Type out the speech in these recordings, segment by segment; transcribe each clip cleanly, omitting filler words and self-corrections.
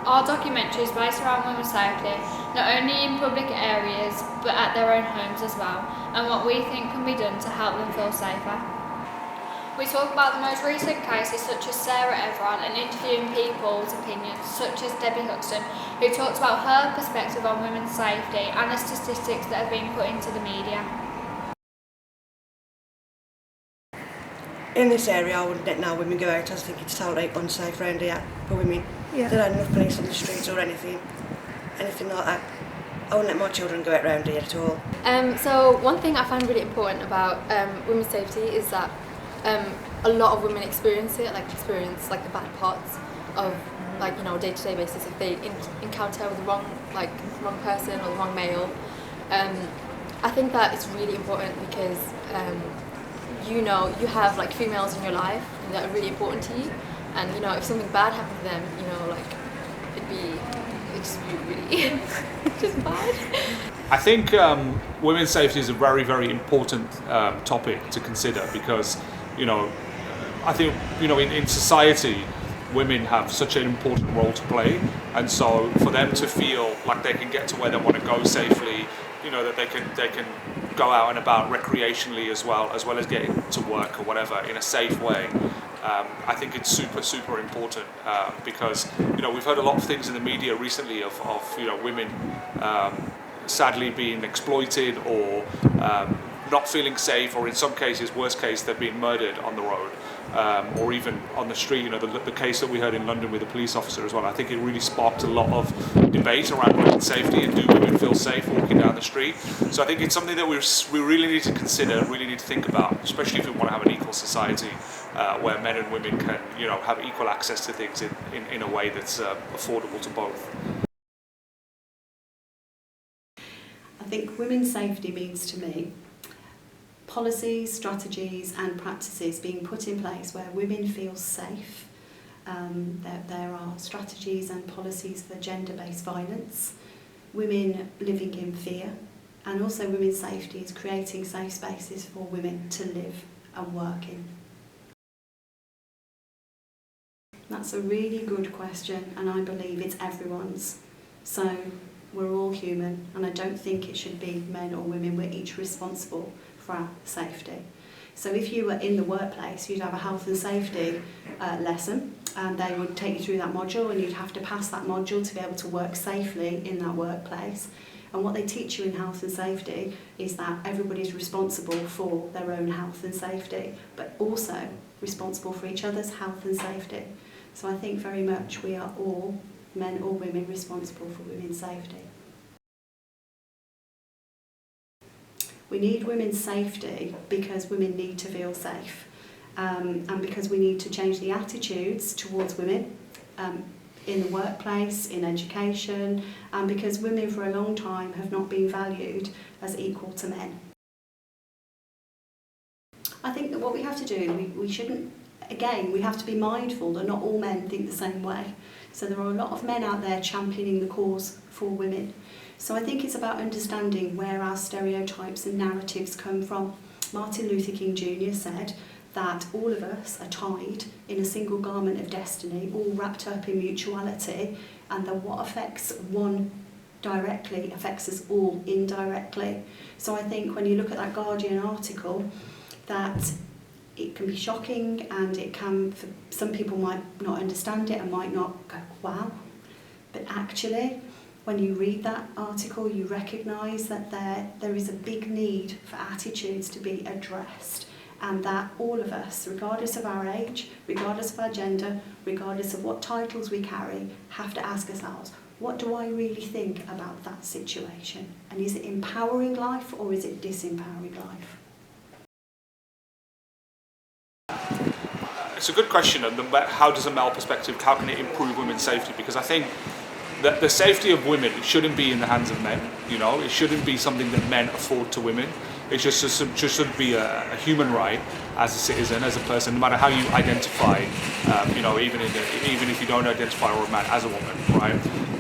Our documentary is based around women's safety, not only in public areas but at their own homes as well, and what we think can be done to help them feel safer. We talk about the most recent cases such as Sarah Everard and interviewing people's opinions such as Debbie Huxton, who talks about her perspective on women's safety and the statistics that have been put into the media. In this area, I wouldn't let no women go out. I think it's totally unsafe around here for women. Yeah. There aren't enough police on the streets or anything like that. I wouldn't let my children go out around here at all. So one thing I find really important about women's safety is that a lot of women experience the bad parts of day-to-day basis if they encounter with the wrong person or the wrong male. I think that it's really important because you have females in your life that are really important to you, and if something bad happened to them, it'd just be really just bad. I think women's safety is a very, very important topic to consider because, I think, in society, women have such an important role to play, and so for them to feel like they can get to where they want to go safely, that they can go out and about recreationally as well as getting to work or whatever in a safe way. I think it's super, super important because, we've heard a lot of things in the media recently of women sadly being exploited or not feeling safe, or in some cases, worst case, they're being murdered on the road or even on the street. The case that we heard in London with a police officer as well, I think it really sparked a lot of debate around women's safety and do women feel safe walking down the street. So I think it's something that we really need to consider, really need to think about, especially if we want to have an equal society where men and women can have equal access to things in a way that's affordable to both. I think women's safety means to me policies, strategies and practices being put in place where women feel safe. There are strategies and policies for gender-based violence, women living in fear, and also women's safety is creating safe spaces for women to live and work in. That's a really good question, and I believe it's everyone's. So we're all human, and I don't think it should be men or women. We're each responsible for our safety. So if you were in the workplace, you'd have a health and safety lesson, and they would take you through that module, and you'd have to pass that module to be able to work safely in that workplace. And what they teach you in health and safety is that everybody's responsible for their own health and safety, but also responsible for each other's health and safety. So I think very much we are all, men or women, responsible for women's safety. We need women's safety because women need to feel safe, and because we need to change the attitudes towards women in the workplace, in education, and because women for a long time have not been valued as equal to men. I think that what we have to do, we shouldn't, again, we have to be mindful that not all men think the same way. So there are a lot of men out there championing the cause for women. So I think it's about understanding where our stereotypes and narratives come from. Martin Luther King Jr. said that all of us are tied in a single garment of destiny, all wrapped up in mutuality, and that what affects one directly affects us all indirectly. So I think when you look at that Guardian article, that it can be shocking, and it can, for some people might not understand it and might not go, wow. But actually, when you read that article, you recognise that there is a big need for attitudes to be addressed, and that all of us, regardless of our age, regardless of our gender, regardless of what titles we carry, have to ask ourselves, what do I really think about that situation? And is it empowering life or is it disempowering life? It's a good question, and how does a male perspective, how can it improve women's safety? Because I think that the safety of women shouldn't be in the hands of men. It shouldn't be something that men afford to women. It just should be a human right as a citizen, as a person, no matter how you identify. Even if you don't identify or a man, as a woman, right?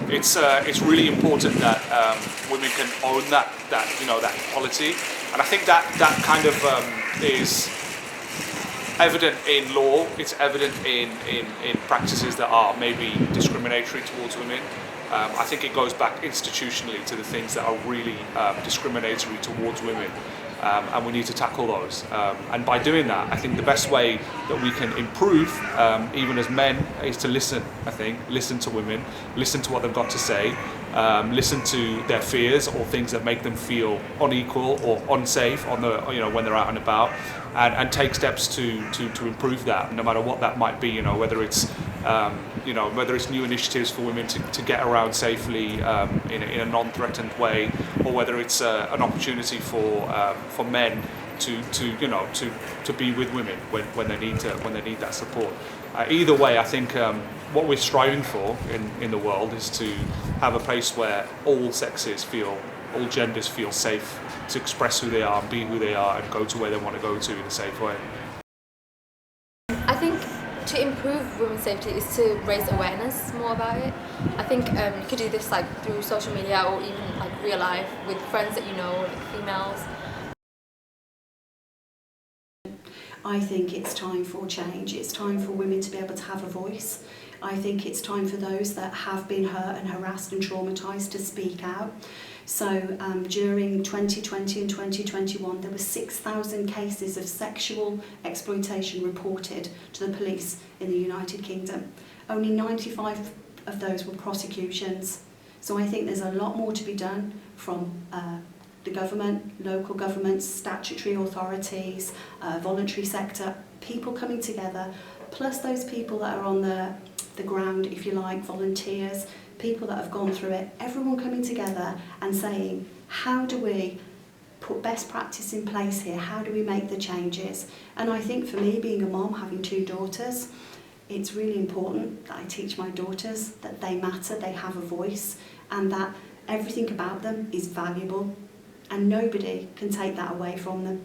It's really important that women can own that equality, and I think that kind of is evident in law, it's evident in practices that are maybe discriminatory towards women. I think it goes back institutionally to the things that are really discriminatory towards women. And we need to tackle those. And by doing that, I think the best way that we can improve, even as men, is to listen, I think. Listen to women, listen to what they've got to say, listen to their fears or things that make them feel unequal or unsafe on the, when they're out and about, and take steps to improve that, no matter what that might be, whether it's whether it's new initiatives for women to get around safely in a non-threatened way, or whether it's an opportunity for men to be with women when they need that support. Either way, I think what we're striving for in the world is to have a place where all genders feel safe to express who they are and be who they are and go to where they want to go to in a safe way. I think to improve women's safety is to raise awareness more about it. I think you could do this through social media or even real life with friends that you know, females. I think it's time for change. It's time for women to be able to have a voice. I think it's time for those that have been hurt and harassed and traumatised to speak out. So during 2020 and 2021, there were 6,000 cases of sexual exploitation reported to the police in the United Kingdom. Only 95 of those were prosecutions. So I think there's a lot more to be done from the government, local governments, statutory authorities, voluntary sector, people coming together, plus those people that are on the ground, if you like, volunteers, people that have gone through it, everyone coming together and saying, how do we put best practice in place here? How do we make the changes? And I think for me, being a mom, having 2 daughters, it's really important that I teach my daughters that they matter, they have a voice, and that everything about them is valuable, and nobody can take that away from them.